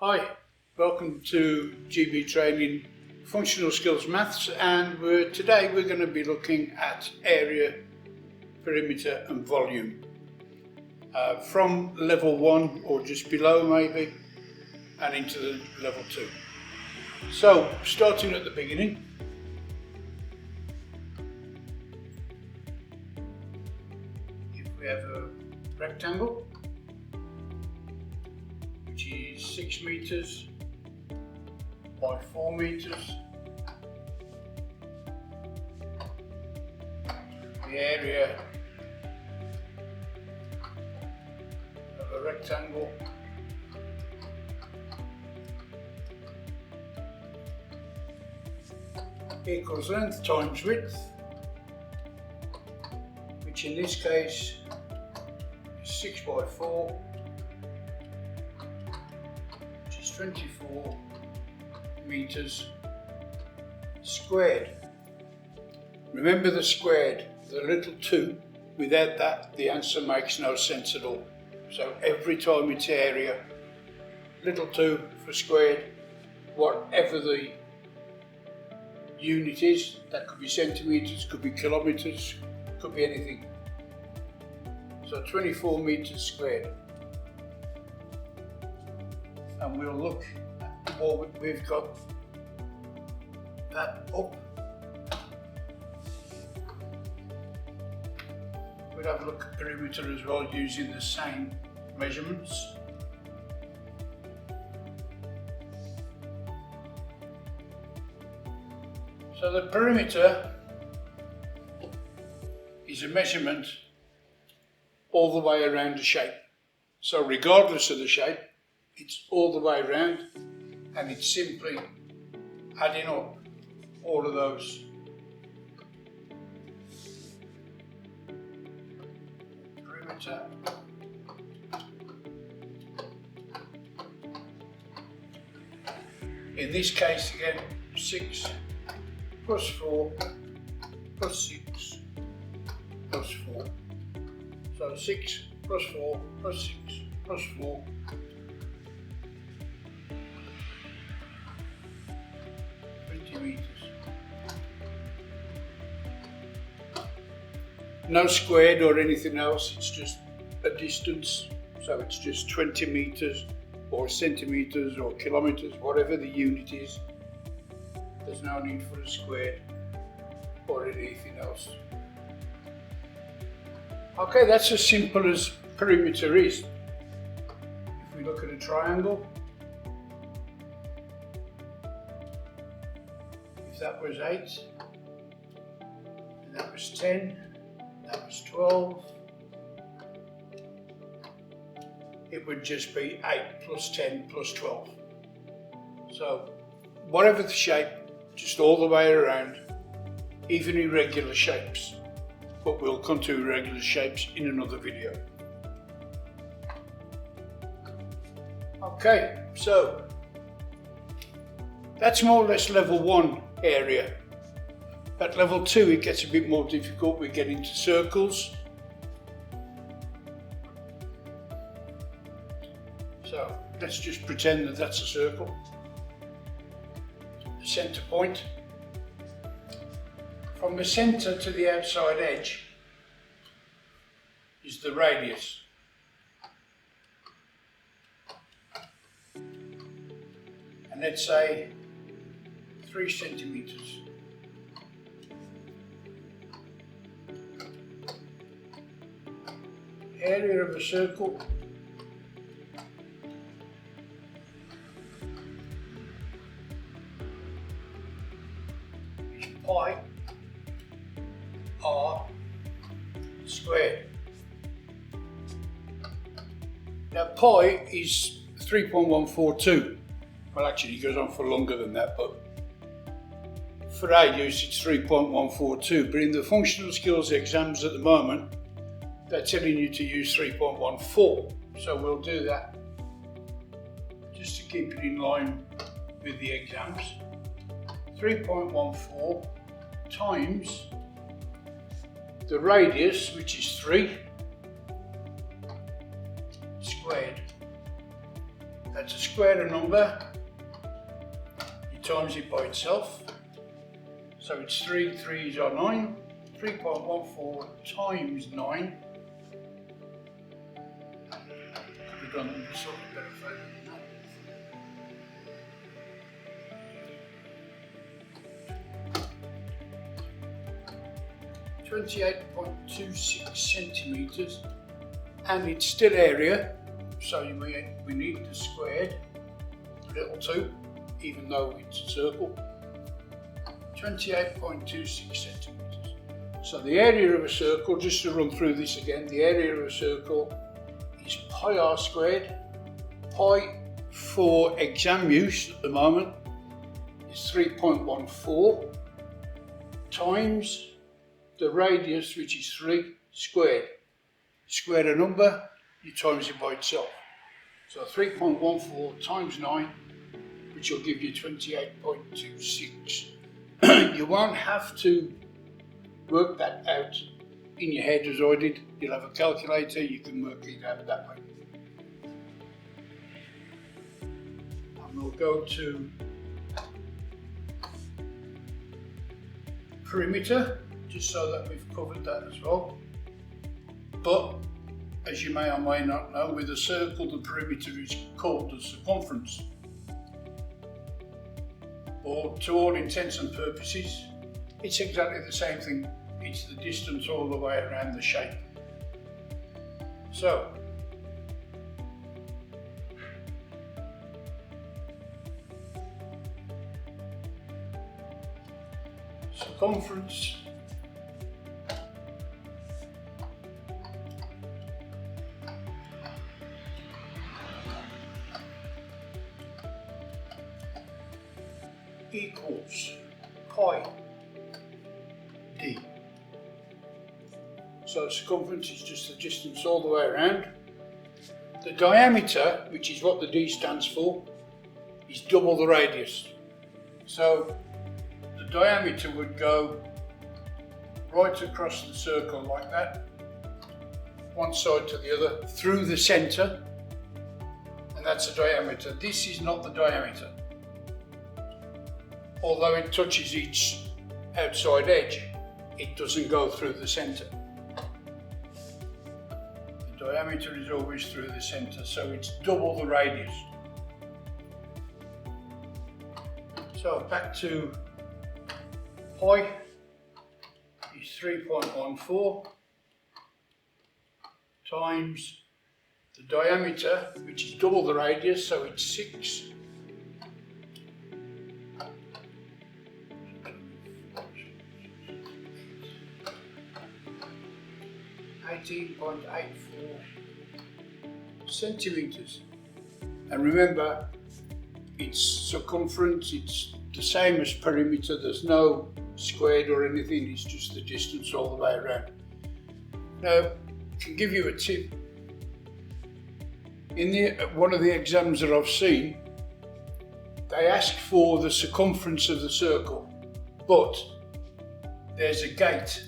Hi, welcome to GB Training Functional Skills Maths, and today we're going to be looking at area, perimeter and volume from level 1 or just below maybe and into the level 2. So starting at the beginning, if we have a rectangle which is 6 meters by 4 meters. The area of a rectangle equals length times width, which in this case is 6 by 4, 24 meters squared. Remember the squared, the little 2, without that the answer makes no sense at all. So every time it's area, little 2 for squared, whatever the unit is, that could be centimeters, could be kilometers, could be anything. So 24 meters squared. And we'll look at what we've got that up. We'll have a look at perimeter as well using the same measurements. So the perimeter is a measurement all the way around a shape. So regardless of the shape, it's all the way around, and it's simply adding up all of those. Perimeter in this case again, 6 plus 4 plus 6 plus 4. So 6 plus 4 plus 6 plus 4. Meters. No squared or anything else, it's just a distance, so it's just 20 meters or centimeters or kilometers, whatever the unit is. There's no need for a squared or anything else. Okay, that's as simple as perimeter is. If we look at a triangle, that was 8, and that was 10, that was 12. It would just be 8 plus 10 plus 12. So whatever the shape, just all the way around, even irregular shapes. But we'll come to irregular shapes in another video. Okay, so that's more or less level 1 area. At level 2 it gets a bit more difficult. We get into circles. So let's just pretend that that's a circle. The centre point. From the centre to the outside edge is the radius. And let's say 3 centimeters. Area of a circle is pi r squared. Now pi is 3.142. Well, actually it goes on for longer than that, but for our use it's 3.142, but in the functional skills exams at the moment they're telling you to use 3.14, so we'll do that just to keep it in line with the exams. 3.14 times the radius, which is 3, squared. to square a number, you times it by itself. So it's 3 3s are 9, 3.14 times 9. Could have done it in sort of better favour than that. 28.26 centimetres, and it's still area, so we need the squared, little 2, even though it's a circle. 28.26 centimetres. So the area of a circle, just to run through this again, the area of a circle is pi r squared. Pi for exam use at the moment is 3.14 times the radius, which is 3 squared. Square a number, you times it by itself. So 3.14 times 9, which will give you 28.26. You won't have to work that out in your head as I did. You'll have a calculator, you can work it out that way. And we'll go to perimeter, just so that we've covered that as well. But, as you may or may not know, with a circle the perimeter is called the circumference. Or to all intents and purposes, it's exactly the same thing. It's the distance all the way around the shape. So, circumference equals pi d. So circumference is just the distance all the way around. The diameter, which is what the d stands for, is double the radius. So the diameter would go right across the circle like that, one side to the other, through the centre, and that's the diameter. This is not the diameter, although it touches each outside edge, it doesn't go through the centre. The diameter is always through the centre, so it's double the radius. So back to pi is 3.14 times the diameter, which is double the radius, so it's 6. 18.84 centimetres. And remember, it's circumference, it's the same as perimeter, there's no squared or anything, it's just the distance all the way around. Now, I can give you a tip. In one of the exams that I've seen, they ask for the circumference of the circle, but there's a gate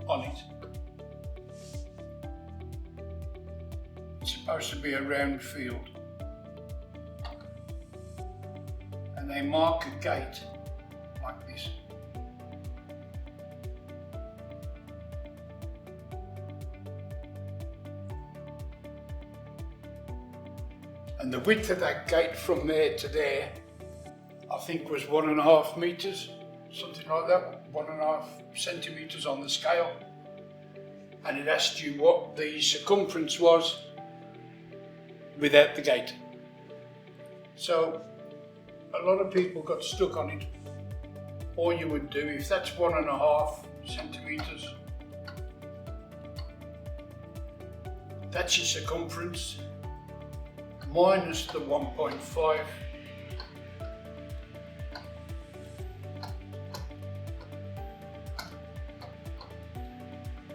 on it. It's supposed to be a round field, and they mark a gate like this. And the width of that gate from there to there, I think was 1.5 metres, something like that, 1.5 centimetres on the scale. And it asked you what the circumference was without the gate. So a lot of people got stuck on it. All you would do, if that's 1.5 centimetres, that's your circumference, minus the 1.5,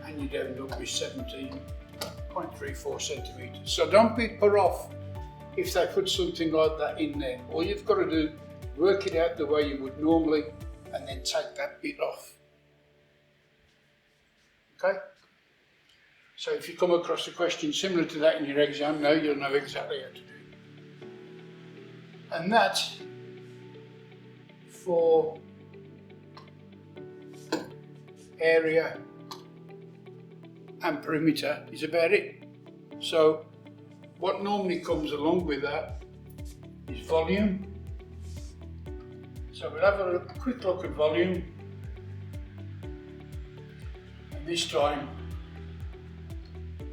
and you'd end up with 17.34 centimetres. So don't be put off if they put something like that in there. All you've got to do, work it out the way you would normally, and then take that bit off. Okay? So if you come across a question similar to that in your exam, now you'll know exactly how to do it. And that for area and perimeter is about it. So what normally comes along with that is volume. So we'll have a quick look at volume, and this time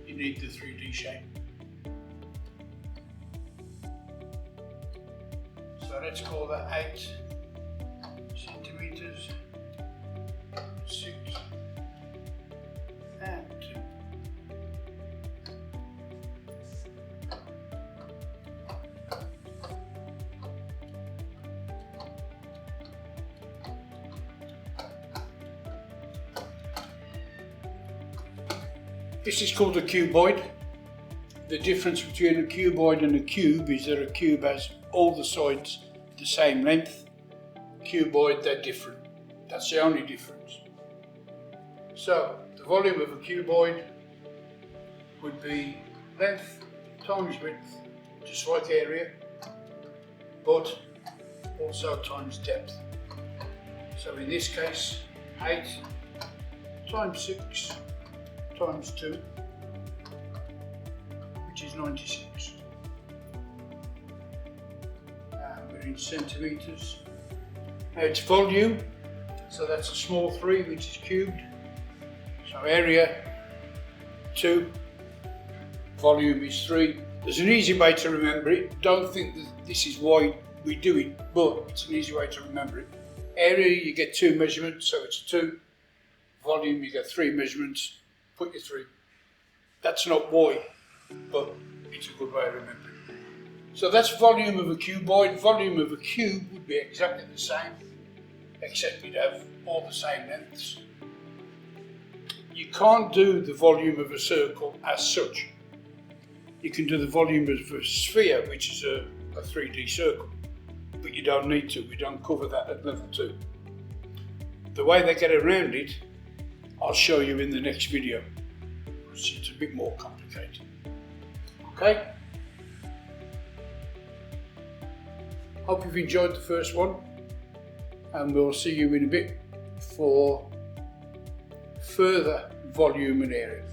you need the 3D shape. So let's call that 8 centimeters, 6 and 2. This is called a cuboid. The difference between a cuboid and a cube is that a cube has all the sides the same length. Cuboid, they're different. That's the only difference. So the volume of a cuboid would be length times width, just like area, but also times depth. So in this case, 8 times 6 times 2, which is 96. And we're in centimetres. Now it's volume, so that's a small 3, which is cubed. So area 2, volume is 3. There's an easy way to remember it. Don't think that this is why we do it, but it's an easy way to remember it. Area, you get 2 measurements, so it's 2. Volume, you get 3 measurements. Put your 3. That's not why, but it's a good way of remembering. So that's volume of a cuboid. Volume of a cube would be exactly the same, except we'd have all the same lengths. You can't do the volume of a circle as such. You can do the volume of a sphere, which is a 3D circle, but you don't need to. We don't cover that at level 2. The way they get around it, I'll show you in the next video. It's a bit more complicated. Okay? Hope you've enjoyed the first one, and we'll see you in a bit for further volume and area.